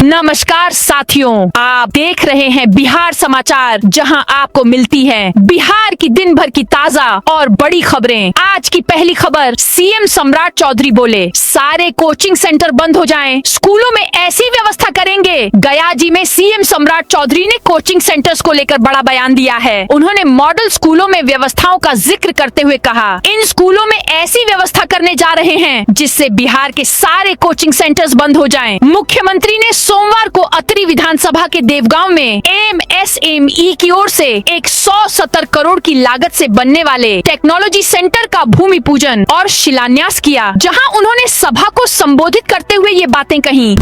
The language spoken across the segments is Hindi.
नमस्कार साथियों, आप देख रहे हैं बिहार समाचार, जहां आपको मिलती है बिहार की दिन भर की ताजा और बड़ी खबरें। आज की पहली खबर, सीएम सम्राट चौधरी बोले सारे कोचिंग सेंटर बंद हो जाएं, स्कूलों में ऐसी व्यवस्था करेंगे। गयाजी में सीएम सम्राट चौधरी ने कोचिंग सेंटर्स को लेकर बड़ा बयान दिया है। उन्होंने मॉडल स्कूलों में व्यवस्थाओं का जिक्र करते हुए कहा, इन स्कूलों में ऐसी व्यवस्था करने जा रहे हैं जिससे बिहार के सारे कोचिंग सेंटर्स बंद हो जाएं। मुख्यमंत्री ने सोमवार को अतरी विधानसभा के देवगांव में एमएसएमई की ओर से 170 करोड़ की लागत से बनने वाले टेक्नोलॉजी सेंटर का भूमि पूजन और शिलान्यास किया, जहां उन्होंने सभा को संबोधित करते हुए ये बातें कही।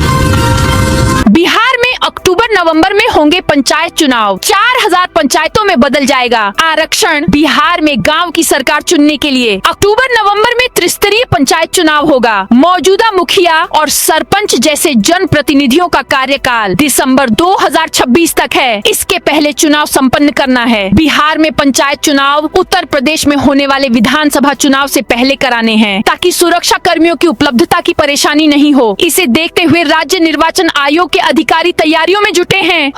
बिहार में अक्टूबर नवंबर में होंगे पंचायत चुनाव, 4000 पंचायतों में बदल जाएगा आरक्षण। बिहार में गांव की सरकार चुनने के लिए अक्टूबर नवंबर में त्रिस्तरीय पंचायत चुनाव होगा। मौजूदा मुखिया और सरपंच जैसे जन प्रतिनिधियों का कार्यकाल दिसंबर 2026 तक है। इसके पहले चुनाव संपन्न करना है। बिहार में पंचायत चुनाव उत्तर प्रदेश में होने वाले विधानसभा चुनाव से पहले कराने हैं, ताकि सुरक्षा कर्मियों की उपलब्धता की परेशानी नहीं हो। इसे देखते हुए राज्य निर्वाचन आयोग के अधिकारी तैयारियों में जुटे हैं।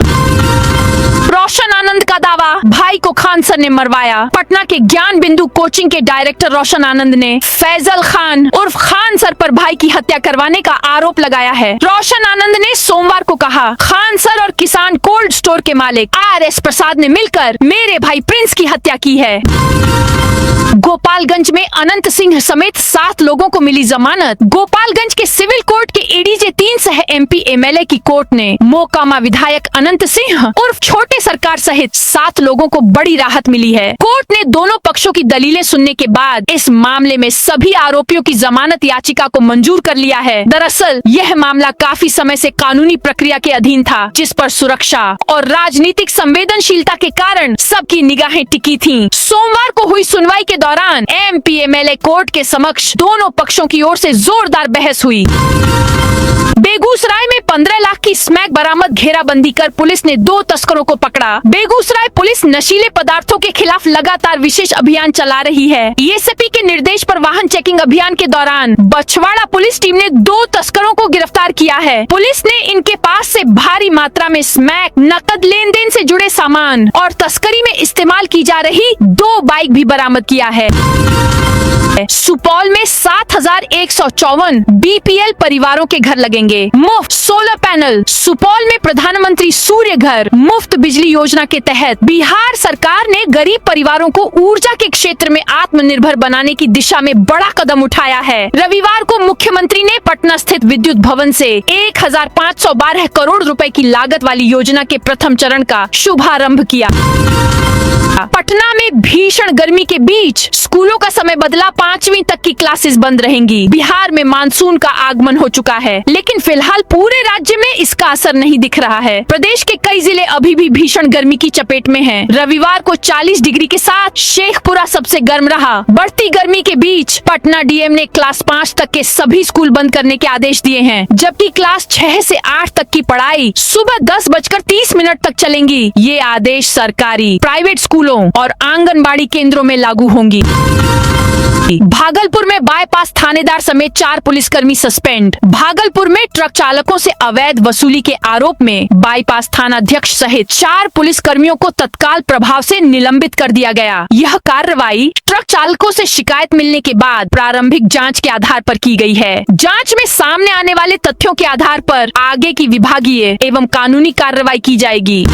रोशन आनंद का दावा, भाई को खान सर ने मरवाया। पटना के ज्ञान बिंदु कोचिंग के डायरेक्टर रोशन आनंद ने फैजल खान उर्फ खान सर पर भाई की हत्या करवाने का आरोप लगाया है। रोशन आनंद ने सोमवार को कहा, खान सर और किसान कोल्ड स्टोर के मालिक RS प्रसाद ने मिलकर मेरे भाई प्रिंस की हत्या की है। गोपालगंज में अनंत सिंह समेत 7 लोगों को मिली जमानत। गोपालगंज के सिविल कोर्ट के एडीजे 3 सह MP MLA की कोर्ट ने मोकामा विधायक अनंत सिंह उर्फ छोटे सरकार सहित 7 लोगों को बड़ी राहत मिली है। कोर्ट ने दोनों पक्षों की दलीलें सुनने के बाद इस मामले में सभी आरोपियों की जमानत याचिका को मंजूर कर लिया है। दरअसल यह मामला काफी समय से कानूनी प्रक्रिया के अधीन था, जिस पर सुरक्षा और राजनीतिक संवेदनशीलता के कारण सबकी निगाहें टिकी थीं। सोमवार को हुई सुनवाई के दौरान MP MLA कोर्ट के समक्ष दोनों पक्षों की ओर से जोरदार बहस हुई। बेगूसराय में 15 लाख की स्मैक बरामद, घेराबंदी कर पुलिस ने 2 तस्करों को पकड़ा। बेगूसराय पुलिस नशीले पदार्थों के खिलाफ लगातार विशेष अभियान चला रही है। एएसपी के निर्देश पर वाहन चेकिंग अभियान के दौरान बछवाड़ा पुलिस टीम ने 2 तस्करों को गिरफ्तार किया है। पुलिस ने इनके पास से भारी मात्रा में स्मैक, नकद लेन देन से जुड़े सामान और तस्करी में इस्तेमाल की जा रही 2 बाइक भी बरामद किया है। सुपौल में 7154 BPL परिवारों के घर लगेंगे मुफ्त सोलर पैनल। सुपौल में प्रधानमंत्री सूर्य घर मुफ्त बिजली योजना के तहत बिहार सरकार ने गरीब परिवारों को ऊर्जा के क्षेत्र में आत्मनिर्भर बनाने की दिशा में बड़ा कदम उठाया है। रविवार को मुख्यमंत्री ने पटना स्थित विद्युत भवन से 1512 करोड़ रुपए की लागत वाली योजना के प्रथम चरण का शुभारंभ किया। पटना में भीषण गर्मी के बीच स्कूलों का समय बदला, 5वीं तक की क्लासेस बंद रहेंगी। बिहार में मानसून का आगमन हो चुका है, लेकिन फिलहाल पूरे राज्य में इसका असर नहीं दिख रहा है। प्रदेश के कई जिले अभी भी भीषण गर्मी की चपेट में हैं। रविवार को 40 डिग्री के साथ शेखपुरा सबसे गर्म रहा। बढ़ती गर्मी के बीच पटना DM ने क्लास 5 तक के सभी स्कूल बंद करने के आदेश दिए हैं, जबकि क्लास 6 से 8 तक की पढ़ाई सुबह 10:30 तक चलेंगी। ये आदेश सरकारी, प्राइवेट स्कूलों और आंगनबाड़ी केंद्रों में लागू होंगी। भागलपुर में बाईपास थानेदार समेत 4 पुलिसकर्मी सस्पेंड। भागलपुर में ट्रक चालकों से अवैध वसूली के आरोप में बाईपास थानाध्यक्ष सहित 4 पुलिसकर्मियों को तत्काल प्रभाव से निलंबित कर दिया गया। यह कार्रवाई ट्रक चालकों से शिकायत मिलने के बाद प्रारंभिक जांच के आधार पर की गई है। जांच में सामने आने वाले तथ्यों के आधार पर आगे की विभागीय एवं कानूनी कार्रवाई की जाएगी।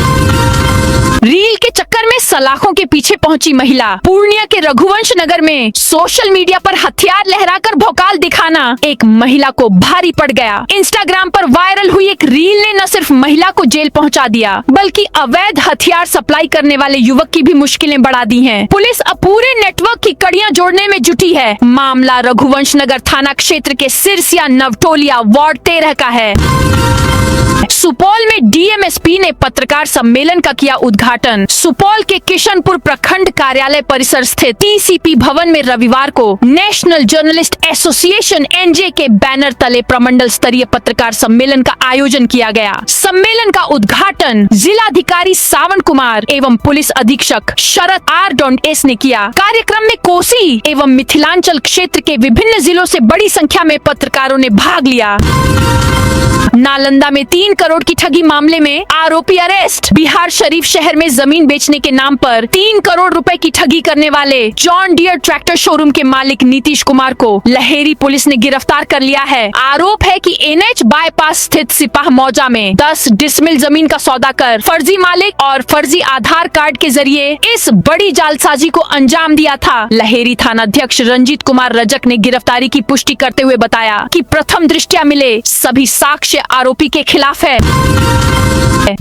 रील के चक्कर में सलाखों के पीछे पहुंची महिला। पूर्णिया के रघुवंश नगर में सोशल मीडिया पर हथियार लहराकर भौकाल दिखाना एक महिला को भारी पड़ गया। इंस्टाग्राम पर वायरल हुई एक रील ने न सिर्फ महिला को जेल पहुंचा दिया, बल्कि अवैध हथियार सप्लाई करने वाले युवक की भी मुश्किलें बढ़ा दी हैं। पुलिस अब पूरे नेटवर्क की कड़ियां जोड़ने में जुटी है। मामला रघुवंश नगर थाना क्षेत्र के सिरसिया नवटोलिया वार्ड 13 का है। सुपौल में DMSP ने पत्रकार सम्मेलन का किया उद्घाटन। सुपौल के किशनपुर प्रखंड कार्यालय परिसर स्थित TCP भवन में रविवार को नेशनल जर्नलिस्ट एसोसिएशन NJ के बैनर तले प्रमंडल स्तरीय पत्रकार सम्मेलन का आयोजन किया गया। सम्मेलन का उद्घाटन जिलाधिकारी सावन कुमार एवं पुलिस अधीक्षक शरद R.S ने किया। कार्यक्रम में कोसी एवं मिथिलांचल क्षेत्र के विभिन्न जिलों से बड़ी संख्या में पत्रकारों ने भाग लिया। नालंदा में 3 करोड़ की ठगी मामले में आरोपी अरेस्ट। बिहार शरीफ शहर में जमीन बेचने के नाम पर 3 करोड़ रुपए की ठगी करने वाले जॉन डियर ट्रैक्टर शोरूम के मालिक नीतीश कुमार को लहेरी पुलिस ने गिरफ्तार कर लिया है। आरोप है कि एनएच बाईपास स्थित सिपाह मौजा में 10 डिसमिल जमीन का सौदा कर फर्जी मालिक और फर्जी आधार कार्ड के जरिए इस बड़ी जालसाजी को अंजाम दिया था। लहेरी थाना अध्यक्ष रंजीत कुमार रजक ने गिरफ्तारी की पुष्टि करते हुए बताया कि प्रथम दृष्टया मिले सभी साक्ष्य आरोपी के खिलाफ है।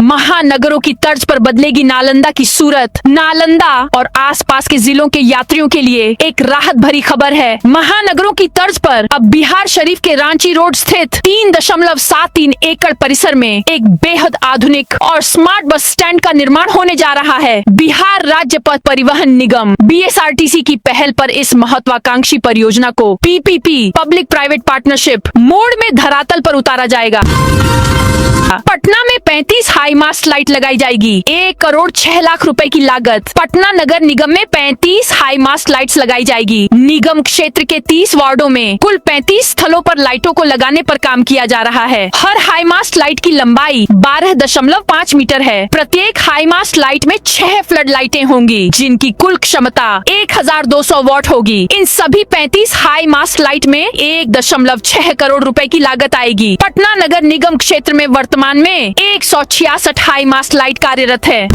महानगरों की तर्ज पर बदलेगी नालंदा की सूरत। नालंदा और आसपास के जिलों के यात्रियों के लिए एक राहत भरी खबर है। महानगरों की तर्ज पर अब बिहार शरीफ के रांची रोड स्थित 3.73 एकड़ परिसर में एक बेहद आधुनिक और स्मार्ट बस स्टैंड का निर्माण होने जा रहा है। बिहार राज्य पथ परिवहन निगम BSRTC की पहल पर इस महत्वाकांक्षी परियोजना को PPP public private partnership mode में धरातल पर उतारा जाएगा। पटना में 35 हाई मास्ट लाइट लगाई जाएगी। 1 करोड़ 6 लाख रुपए की लागत। पटना नगर निगम में 35 हाई मास्ट लाइट्स लगाई जाएगी। निगम क्षेत्र के 30 वार्डों में कुल 35 स्थलों पर लाइटों को लगाने पर काम किया जा रहा है। हर हाई मास्ट लाइट की लंबाई 12.5 मीटर है। प्रत्येक हाई मास्ट लाइट में 6 फ्लड लाइटें होंगी, जिनकी कुल क्षमता 1200 वॉट होगी। इन सभी 35 हाई मास्ट लाइट में 1.6 करोड़ रुपए की लागत आएगी। पटना नगर निगम क्षेत्र में वर्तमान में 166 हाई मास्ट लाइट कार्यरत है।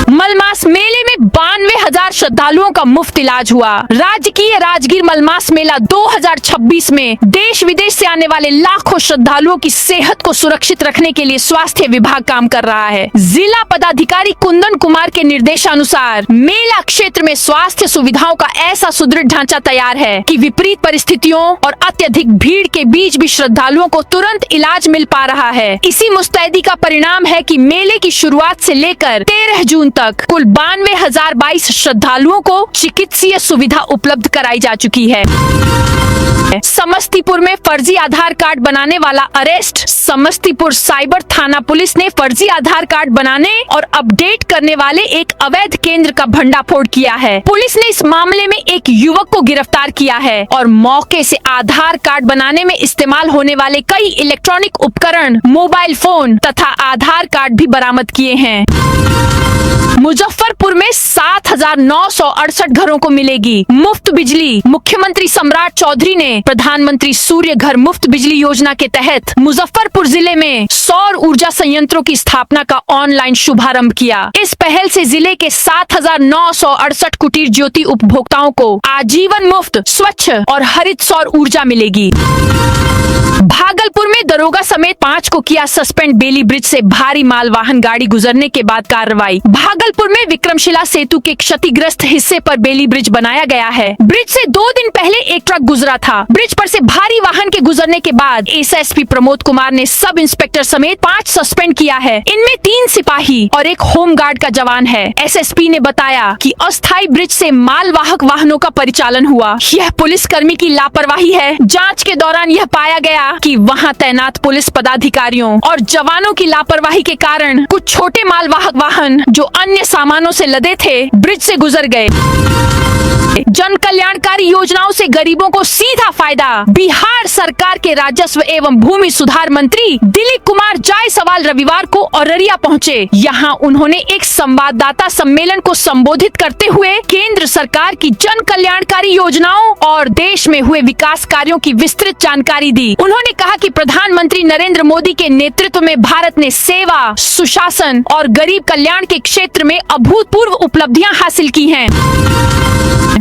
मलमास मेले में 92,000 श्रद्धालुओं का मुफ्त इलाज हुआ। राजकीय राजगीर मलमास मेला 2026 में देश विदेश से आने वाले लाखों श्रद्धालुओं की सेहत को सुरक्षित रखने के लिए स्वास्थ्य विभाग काम कर रहा है। जिला पदाधिकारी कुंदन कुमार के निर्देशानुसार मेला क्षेत्र में स्वास्थ्य सुविधाओं का ऐसा सुदृढ़ ढांचा तैयार है कि विपरीत परिस्थितियों और अत्यधिक भीड़ के बीच भी श्रद्धालुओं को तुरंत इलाज मिल पा रहा है। इसी मुस्तैदी का परिणाम है कि मेले की शुरुआत से लेकर 13 जून तक कुल 92,022 श्रद्धालुओं को चिकित्सीय सुविधा उपलब्ध कराई जा चुकी है। समस्तीपुर में फर्जी आधार कार्ड बनाने वाला अरेस्ट। समस्तीपुर साइबर थाना पुलिस ने फर्जी आधार कार्ड बनाने और अपडेट करने वाले एक अवैध केंद्र का भंडाफोड़ किया है। पुलिस ने इस मामले में एक युवक को गिरफ्तार किया है और मौके से आधार कार्ड बनाने में इस्तेमाल होने वाले कई इलेक्ट्रॉनिक उपकरण, मोबाइल फोन तथा आधार कार्ड भी बरामद किए हैं। मुजफ्फरपुर में 7,968 घरों को मिलेगी मुफ्त बिजली। मुख्यमंत्री सम्राट चौधरी ने प्रधानमंत्री सूर्य घर मुफ्त बिजली योजना के तहत मुजफ्फरपुर जिले में सौर ऊर्जा संयंत्रों की स्थापना का ऑनलाइन शुभारंभ किया। इस पहल से जिले के 7,968 कुटीर ज्योति उपभोक्ताओं को आजीवन मुफ्त स्वच्छ और हरित सौर ऊर्जा मिलेगी। भागलपुर में दरोगा समेत 5 को किया सस्पेंड। बेली ब्रिज से भारी माल वाहन गाड़ी गुजरने के बाद कार्रवाई। भागलपुर में विक्रमशिला सेतु के क्षतिग्रस्त हिस्से पर बेली ब्रिज बनाया गया है। ब्रिज से 2 दिन पहले एक ट्रक गुजरा था। ब्रिज पर से भारी वाहन के गुजरने के बाद एसएसपी प्रमोद कुमार ने सब इंस्पेक्टर समेत 5 सस्पेंड किया है। इनमें 3 सिपाही और एक होमगार्ड का जवान है। एसएसपी ने बताया कि अस्थायी ब्रिज से मालवाहक वाहनों का परिचालन हुआ। यह पुलिसकर्मी की लापरवाही है। जाँच के दौरान यह पाया गया कि वहां तैनात पुलिस पदाधिकारियों और जवानों की लापरवाही के कारण कुछ छोटे मालवाहक वाहन जो अन्य सामानों से लदे थे ब्रिज से गुजर गए। जन कल्याणकारी योजनाओं से गरीबों को सीधा फायदा। बिहार सरकार के राजस्व एवं भूमि सुधार मंत्री दिलीप कुमार जायसवाल रविवार को औरैया पहुंचे। यहां उन्होंने एक संवाददाता सम्मेलन को संबोधित करते हुए केंद्र सरकार की जन कल्याणकारी योजनाओं और देश में हुए विकास कार्यों की विस्तृत जानकारी दी। उन्होंने कहा कि प्रधानमंत्री नरेंद्र मोदी के नेतृत्व में भारत ने सेवा, सुशासन और गरीब कल्याण के क्षेत्र में अभूतपूर्व उपलब्धियां हासिल की हैं।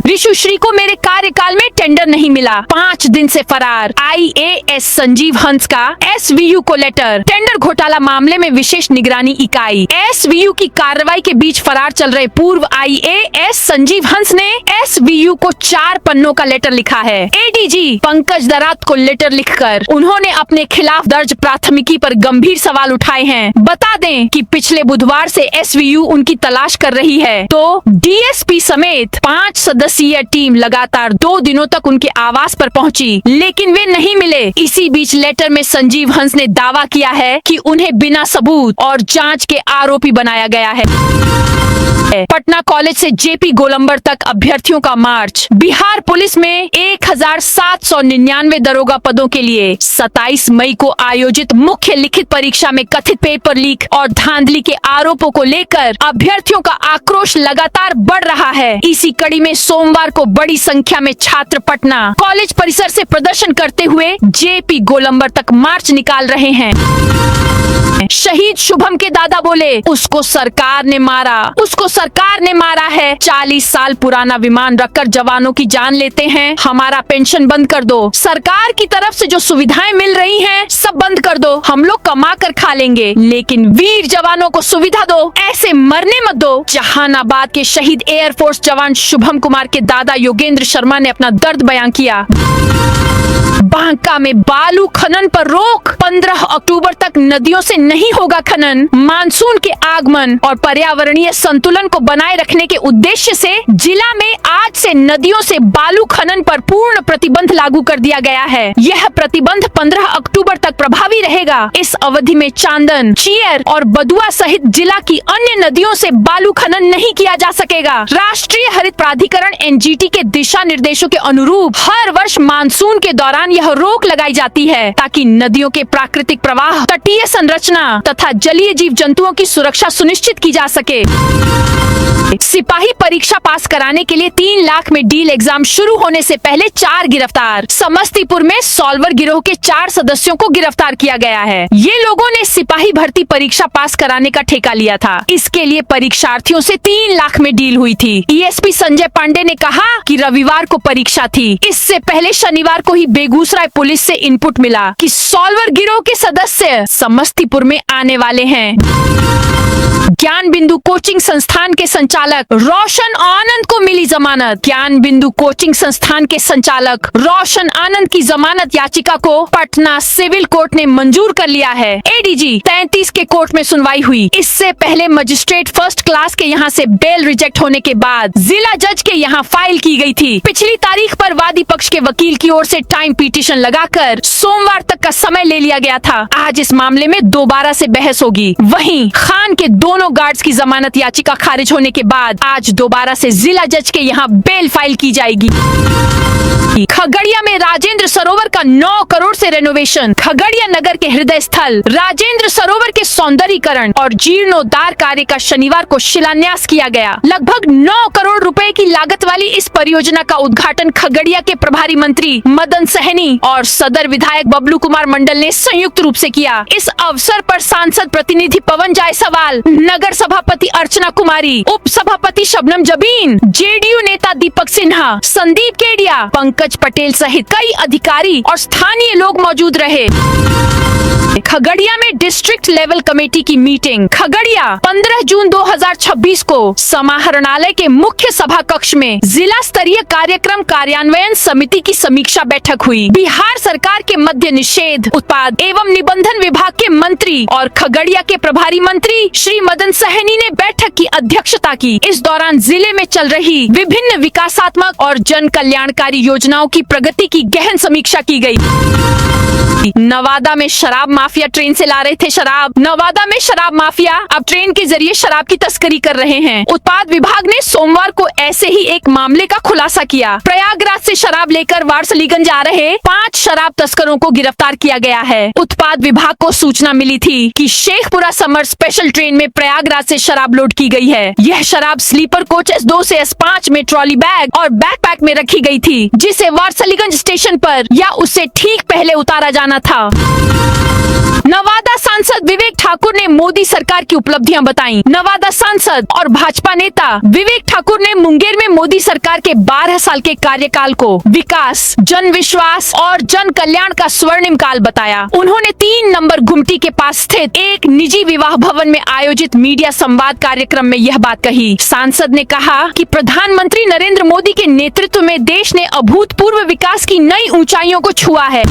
ऋषुश्री को मेरे कार्यकाल में टेंडर नहीं मिला, 5 दिन से फरार। IAS संजीव हंस का SVU को लेटर। टेंडर घोटाला मामले में विशेष निगरानी इकाई SVU की कार्रवाई के बीच फरार चल रहे पूर्व IAS संजीव हंस ने SVU को 4 पन्नों का लेटर लिखा है। ADG पंकज दरात को लेटर लिखकर उन्होंने अपने खिलाफ दर्ज प्राथमिकी पर गंभीर सवाल उठाए हैं। बता दें कि पिछले बुधवार से SVU उनकी तलाश कर रही है, तो DSP समेत 5 सदस्यीय टीम लगातार 2 दिनों तक उनके आवास पर पहुंची, लेकिन वे नहीं मिले। इसी बीच लेटर में संजीव हंस ने दावा किया है कि उन्हें बिना सबूत और जांच के आरोपी बनाया गया है। पटना कॉलेज से जेपी गोलंबर तक अभ्यर्थियों का मार्च। बिहार पुलिस में 1799 दरोगा पदों के लिए 27 मई को आयोजित मुख्य लिखित परीक्षा में कथित पेपर लीक और धांधली के आरोपों को लेकर अभ्यर्थियों का आक्रोश लगातार बढ़ रहा है। इसी कड़ी में सोमवार को बड़ी संख्या में छात्र पटना कॉलेज परिसर से प्रदर्शन करते हुए जेपी गोलंबर तक मार्च निकाल रहे हैं। शहीद शुभम के दादा बोले, उसको सरकार ने मारा है। 40 साल पुराना विमान रखकर जवानों की जान लेते हैं। हमारा पेंशन बंद कर दो। सरकार की तरफ से जो सुविधाएं मिल रही हैं, सब बंद कर दो। हम लोग कमा कर खा लेंगे, लेकिन वीर जवानों को सुविधा दो, ऐसे मरने मत दो। जहानाबाद के शहीद एयरफोर्स जवान शुभम कुमार के दादा योगेंद्र शर्मा ने अपना दर्द बयां किया। बांका में बालू खनन पर रोक। 15 अक्टूबर तक नदियों से नहीं होगा खनन। मानसून के आगमन और पर्यावरणीय संतुलन को बनाए रखने के उद्देश्य से जिला में आज से नदियों से बालू खनन पर पूर्ण प्रतिबंध लागू कर दिया गया है। यह प्रतिबंध 15 अक्टूबर तक प्रभावी रहेगा। इस अवधि में चांदन, चियर और बदुआ सहित जिला की अन्य नदियों से बालू खनन नहीं किया जा सकेगा। राष्ट्रीय हरित प्राधिकरण एनजीटी के दिशा निर्देशों के अनुरूप हर वर्ष मानसून के दौरान यह रोक लगाई जाती है, ताकि नदियों के प्राकृतिक प्रवाह, तटीय संरचना तथा जलीय जीव जंतुओं की सुरक्षा सुनिश्चित की जा सके। सिपाही परीक्षा पास कराने के लिए 3 लाख में डील एग्जाम शुरू होने से पहले 4 गिरफ्तार। समस्तीपुर में सॉल्वर गिरोह के 4 सदस्यों को गिरफ्तार किया गया है। ये लोगों ने सिपाही भर्ती परीक्षा पास कराने का ठेका लिया था। इसके लिए परीक्षार्थियों से 3 लाख में डील हुई थी। ईएसपी संजय पांडे ने कहा कि रविवार को परीक्षा थी। इससे पहले शनिवार को ही बेगूसराय पुलिस से इनपुट मिला कि सॉल्वर गिरोह के सदस्य समस्तीपुर में आने वाले हैं। ज्ञान बिंदु कोचिंग संस्थान के संचालक रोशन आनंद को मिली जमानत। ज्ञान बिंदु कोचिंग संस्थान के संचालक रोशन आनंद की जमानत याचिका को पटना सिविल कोर्ट ने मंजूर कर लिया है। एडीजी 33 के कोर्ट में सुनवाई हुई। इससे पहले मजिस्ट्रेट फर्स्ट क्लास के यहाँ से बेल रिजेक्ट होने के बाद जिला जज के यहाँ फाइल की गई थी। पिछली तारीख पर वादी पक्ष के वकील की ओर से टाइम पिटीशन लगाकर सोमवार तक का समय ले लिया गया था। आज इस मामले में दोबारा से बहस होगी। वहीं खान के दोनों गार्ड्स की जमानत याचिका खारिज होने के बाद आज दोबारा से जिला जज के यहाँ बेल फाइल की जाएगी। खगड़िया में राजेंद्र सरोवर का 9 करोड़ से रेनोवेशन। खगड़िया नगर के हृदय स्थल राजेंद्र सरोवर के सौंदर्यीकरण और जीर्णोद्धार कार्य का शनिवार को शिलान्यास किया गया। लगभग 9 करोड़ रुपए की लागत वाली इस परियोजना का उद्घाटन खगड़िया के प्रभारी मंत्री मदन सहनी और सदर विधायक बबलू कुमार मंडल ने संयुक्त रूप से किया। इस अवसर पर सांसद प्रतिनिधि पवन जायसवाल, नगर सभापति अर्चना कुमारी, उप सभापति शबनम जबीन, जेडीयू नेता दीपक सिन्हा, संदीप केडिया, पंकज पटेल सहित कई अधिकारी और स्थानीय लोग मौजूद रहे। खगड़िया में डिस्ट्रिक्ट लेवल कमेटी की मीटिंग। खगड़िया 15 जून 2026 को समाहरणालय के मुख्य सभा कक्ष में जिला स्तरीय कार्यक्रम कार्यान्वयन समिति की समीक्षा बैठक हुई। बिहार सरकार के मद्य निषेध, उत्पाद एवं निबंधन विभाग के मंत्री और खगड़िया के प्रभारी मंत्री श्री मदन सहनी ने बैठक की अध्यक्षता की। इस दौरान जिले में चल रही विभिन्न विकासात्मक और जन कल्याणकारी योजनाओं की प्रगति की गहन समीक्षा की गयी। नवादा में शराब माफिया ट्रेन से ला रहे थे शराब। नवादा में शराब माफिया अब ट्रेन के जरिए शराब की तस्करी कर रहे हैं। उत्पाद विभाग ने सोमवार को ऐसे ही एक मामले का खुलासा किया। प्रयागराज से शराब लेकर वारसलीगंज आ रहे 5 शराब तस्करों को गिरफ्तार किया गया है। उत्पाद विभाग को सूचना मिली थी कि शेखपुरा समर स्पेशल ट्रेन में प्रयागराज से शराब लोड की गई है। यह शराब स्लीपर कोच S2 से S5 में ट्रॉली बैग और बैकपैक में रखी गई थी, जिसे वारसलीगंज स्टेशन पर या उससे ठीक पहले उतारा जाना था। नवादा सांसद विवेक ठाकुर ने मोदी सरकार की उपलब्धियां बताई। नवादा सांसद और भाजपा नेता विवेक ठाकुर ने मुंगेर में मोदी सरकार के 12 साल के कार्यकाल को विकास, जन विश्वास और जन कल्याण का स्वर्णिम काल बताया। उन्होंने 3 नंबर गुमटी के पास स्थित एक निजी विवाह भवन में आयोजित मीडिया संवाद कार्यक्रम में यह बात कही। सांसद ने कहा कि प्रधानमंत्री नरेंद्र मोदी के नेतृत्व में देश ने अभूतपूर्व विकास की नई ऊंचाइयों को छुआ है।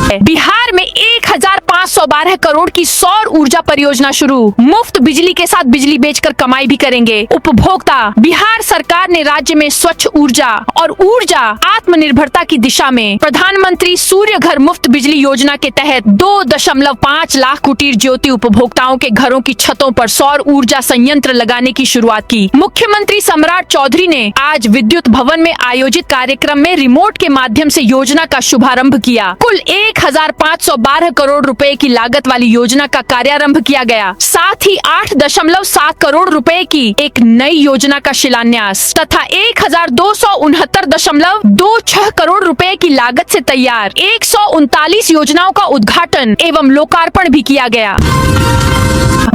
बिहार में 1512 करोड़ की सौर ऊर्जा परियोजना शुरू। मुफ्त बिजली के साथ बिजली बेचकर कमाई भी करेंगे उपभोक्ता। बिहार सरकार ने राज्य में स्वच्छ ऊर्जा और ऊर्जा आत्मनिर्भरता की दिशा में प्रधानमंत्री सूर्य घर मुफ्त बिजली योजना के तहत 2.5 लाख कुटीर ज्योति उपभोक्ताओं के घरों की छतों पर सौर ऊर्जा संयंत्र लगाने की शुरुआत की। मुख्यमंत्री सम्राट चौधरी ने आज विद्युत भवन में आयोजित कार्यक्रम में रिमोट के माध्यम से योजना का शुभारंभ किया। कुल 1512 करोड़ रुपए की लागत वाली योजना का कार्यारंभ किया गया। साथ ही 8.7 करोड़ रुपए की एक नई योजना का शिलान्यास तथा 1269.26 करोड़ रुपए की लागत से तैयार 139 योजनाओं का उद्घाटन एवं लोकार्पण भी किया गया।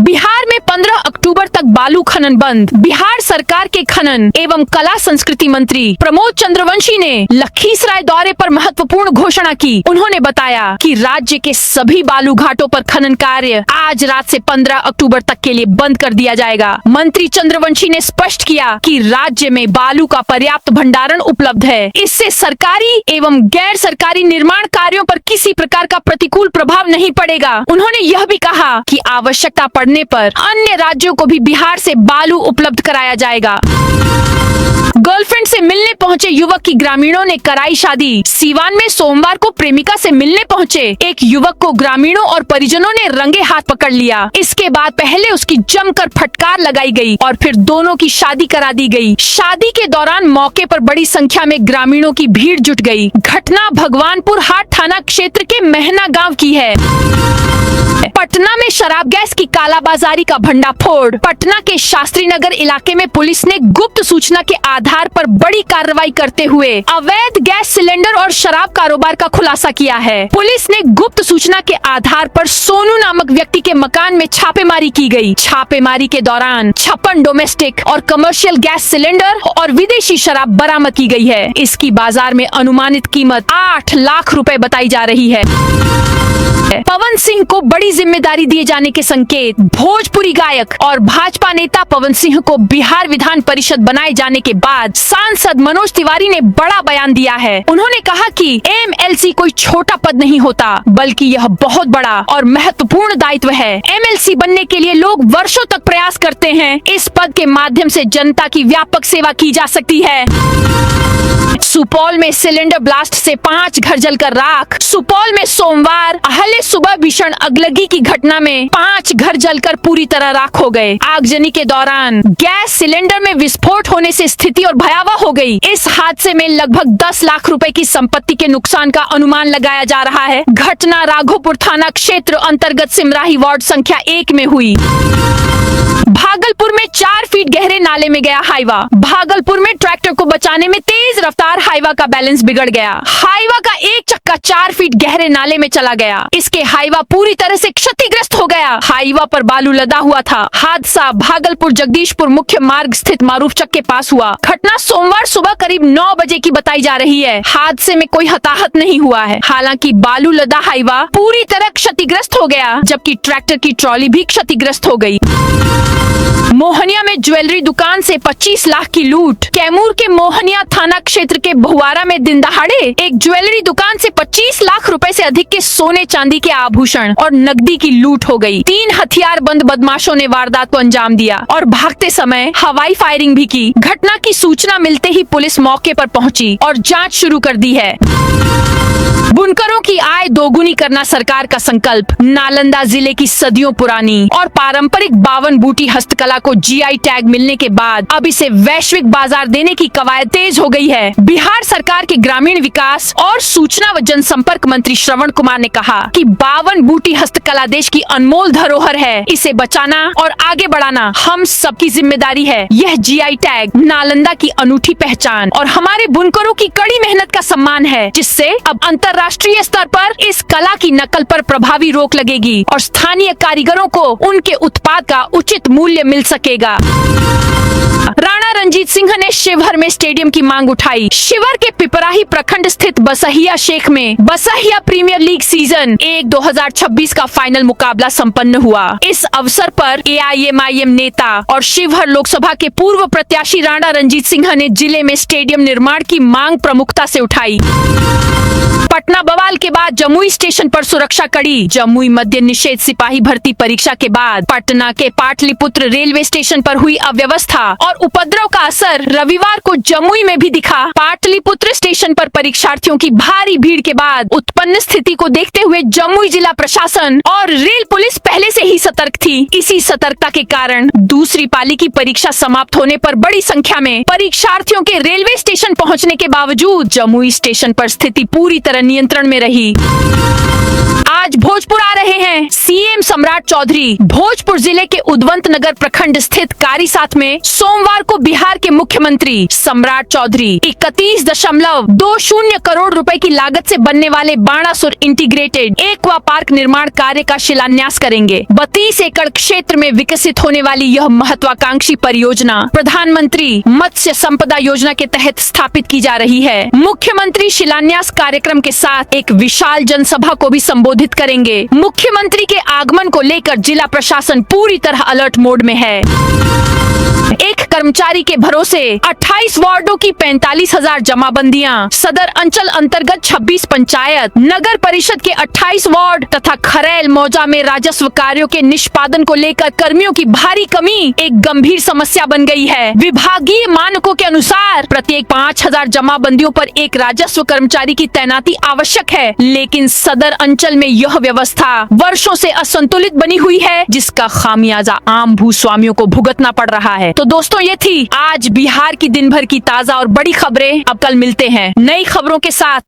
बिहार में 15 अक्टूबर तक बालू खनन बंद। बिहार सरकार के खनन एवं कला संस्कृति मंत्री प्रमोद चंद्रवंशी ने लखीसराय दौरे पर महत्वपूर्ण घोषणा की। उन्होंने बताया कि राज्य के सभी बालू घाटों पर खनन कार्य आज रात से 15 अक्टूबर तक के लिए बंद कर दिया जाएगा। मंत्री चंद्रवंशी ने स्पष्ट किया कि राज्य में बालू का पर्याप्त भंडारण उपलब्ध है। इससे सरकारी एवं गैर सरकारी निर्माण कार्यों पर किसी प्रकार का प्रतिकूल प्रभाव नहीं पड़ेगा। उन्होंने यह भी कहा कि आवश्यकता पड़ने पर अन्य राज्यों को भी बिहार से बालू उपलब्ध कराया जाएगा। गर्लफ्रेंड से मिलने पहुंचे युवक की ग्रामीणों ने कराई शादी। सीवान में सोमवार को प्रेमिका से मिलने पहुंचे एक युवक को ग्रामीणों और परिजनों ने रंगे हाथ पकड़ लिया। इसके बाद पहले उसकी जमकर फटकार लगाई गई और फिर दोनों की शादी करा दी गई। शादी के दौरान मौके पर बड़ी संख्या में ग्रामीणों की भीड़ जुट गई। घटना भगवानपुर हाट थाना क्षेत्र के महना गाँव की है। पटना में शराब गैस की कालाबाजारी का भंडाफोड़। पटना के शास्त्री नगर इलाके में पुलिस ने गुप्त सूचना के आधार पर बड़ी कार्रवाई करते हुए अवैध गैस सिलेंडर और शराब कारोबार का खुलासा किया है। पुलिस ने गुप्त सूचना के आधार पर सोनू नामक व्यक्ति के मकान में छापेमारी की गई। छापेमारी के दौरान 56 डोमेस्टिक और कमर्शियल गैस सिलेंडर और विदेशी शराब बरामद की गई है। इसकी बाजार में अनुमानित कीमत 8 लाख रुपए बताई जा रही है। पवन सिंह को बड़ी जिम्मेदारी दिए जाने के संकेत। भोजपुरी गायक और भाजपा नेता पवन सिंह को बिहार विधान परिषद बनाए जाने के बाद सांसद मनोज तिवारी ने बड़ा बयान दिया है। उन्होंने कहा कि एमएलसी कोई छोटा पद नहीं होता, बल्कि यह बहुत बड़ा और महत्वपूर्ण दायित्व है। एमएलसी बनने के लिए लोग वर्षों तक प्रयास करते हैं। इस पद के माध्यम से जनता की व्यापक सेवा की जा सकती है। सुपौल में सिलेंडर ब्लास्ट से 5 घर जलकर राख। सुपौल में सोमवार अहले सुबह भीषण अगलगी की घटना में 5 घर जलकर पूरी तरह राख हो गए। आगजनी के दौरान गैस सिलेंडर में विस्फोट होने से स्थिति और भयावह हो गई। इस हादसे में लगभग 10 लाख रुपए की संपत्ति के नुकसान का अनुमान लगाया जा रहा है। घटना राघोपुर थाना क्षेत्र अंतर्गत सिमराही वार्ड संख्या 1 में हुई। भागलपुर में 4 फीट गहरे नाले में गया हाईवा। भागलपुर में ट्रैक्टर को बचाने में तेज रफ्तार हाईवा का बैलेंस बिगड़ गया। हाईवा का एक चक्का 4 फीट गहरे नाले में चला गया। इसके हाईवा पूरी तरह से क्षतिग्रस्त हो गया। हाईवा पर बालू लदा हुआ था। हादसा भागलपुर जगदीशपुर मुख्य मार्ग स्थित मारूफचक के पास हुआ। घटना सोमवार सुबह करीब 9 बजे की बताई जा रही है। हादसे में कोई हताहत नहीं हुआ है। हालांकि बालू लदा हाईवा पूरी तरह क्षतिग्रस्त हो गया, जबकि ट्रैक्टर की ट्रॉली भी क्षतिग्रस्त हो गई। मोहनिया में ज्वेलरी दुकान से 25 लाख की लूट। कैमूर के मोहनिया थाना क्षेत्र के बहुआरा में दिन दहाड़े एक ज्वेलरी दुकान से 25 लाख रुपए से अधिक के सोने चांदी के आभूषण और नकदी की लूट हो गई। 3 हथियारबंद बदमाशों ने वारदात को अंजाम दिया और भागते समय हवाई फायरिंग भी की। घटना की सूचना मिलते ही पुलिस मौके पर पहुंची और जांच शुरू कर दी है। बुनकरों की आय दोगुनी करना सरकार का संकल्प। नालंदा जिले की सदियों पुरानी और पारंपरिक 52 बूटी हस्तकला को जीआई टैग मिलने के बाद अब इसे वैश्विक बाजार देने की कवायद तेज हो गई है। बिहार सरकार के ग्रामीण विकास और सूचना व जनसंपर्क मंत्री श्रवण कुमार ने कहा कि 52 बूटी हस्तकला देश की अनमोल धरोहर है। इसे बचाना और आगे बढ़ाना हम सबकी जिम्मेदारी है। यह जीआई टैग नालंदा की अनूठी पहचान और हमारे बुनकरों की कड़ी मेहनत का सम्मान है, जिससे अब अंतर्राष्ट्रीय स्तर पर इस कला की नकल पर प्रभावी रोक लगेगी और स्थानीय कारीगरों को उनके उत्पाद का उचित मूल्य मिल सकेगा। राणा रणजीत सिंह ने शिवहर में स्टेडियम की मांग उठाई। शिवहर के पिपराही प्रखंड स्थित बसहिया शेख में बसहिया प्रीमियर लीग सीजन 1-2026 का फाइनल मुकाबला संपन्न हुआ। इस अवसर पर एआईएमआईएम नेता और शिवहर लोकसभा के पूर्व प्रत्याशी राणा रणजीत सिंह ने जिले में स्टेडियम निर्माण की मांग प्रमुखता से उठाई। पटना बवाल के बाद जमुई स्टेशन पर सुरक्षा कड़ी। जमुई मद्य निषेध सिपाही भर्ती परीक्षा के बाद पटना के पाटलिपुत्र रेलवे स्टेशन पर हुई अव्यवस्था और उपद्रव का असर रविवार को जमुई में भी दिखा। पाटलिपुत्र स्टेशन पर परीक्षार्थियों की भारी भीड़ के बाद उत्पन्न स्थिति को देखते हुए जमुई जिला प्रशासन और रेल पुलिस पहले से ही सतर्क थी। इसी सतर्कता के कारण दूसरी पाली की परीक्षा समाप्त होने पर बड़ी संख्या में परीक्षार्थियों के रेलवे स्टेशन पहुंचने के बावजूद जमुई स्टेशन पर स्थिति पूरी तरह नियंत्रण में रही। आज भोजपुर आ रहे हैं सीएम सम्राट चौधरी। भोजपुर जिले के उदवंत नगर प्रखंड स्थित कारीसाथ में सोमवार को बिहार के मुख्यमंत्री सम्राट चौधरी 31.20 करोड़ रुपए की लागत से बनने वाले बाणासुर इंटीग्रेटेड एक्वा पार्क निर्माण कार्य का शिलान्यास करेंगे। 32 एकड़ क्षेत्र में विकसित होने वाली यह महत्वाकांक्षी परियोजना प्रधानमंत्री मत्स्य संपदा योजना के तहत स्थापित की जा रही है। मुख्यमंत्री शिलान्यास कार्यक्रम के साथ एक विशाल जनसभा को भी संबोधित करेंगे। मुख्यमंत्री के आगमन को लेकर जिला प्रशासन पूरी तरह अलर्ट मोड में है। एक कर्मचारी के भरोसे 28 वार्डों की 45,000 जमाबंदियां, सदर अंचल अंतर्गत 26 पंचायत, नगर परिषद के 28 वार्ड तथा खरैल मौजा में राजस्व कार्यों के निष्पादन को लेकर कर्मियों की भारी कमी एक गंभीर समस्या बन गई है। विभागीय मानकों के अनुसार प्रत्येक 5,000 जमाबंदियों पर एक राजस्व कर्मचारी की तैनाती आवश्यक है, लेकिन सदर अंचल में यह व्यवस्था वर्षों से असंतुलित बनी हुई है, जिसका खामियाजा आम भूस्वामियों को भुगतना पड़ रहा है। तो दोस्तों, ये थी आज बिहार की दिन भर की ताजा और बड़ी खबरें। अब कल मिलते हैं नई खबरों के साथ।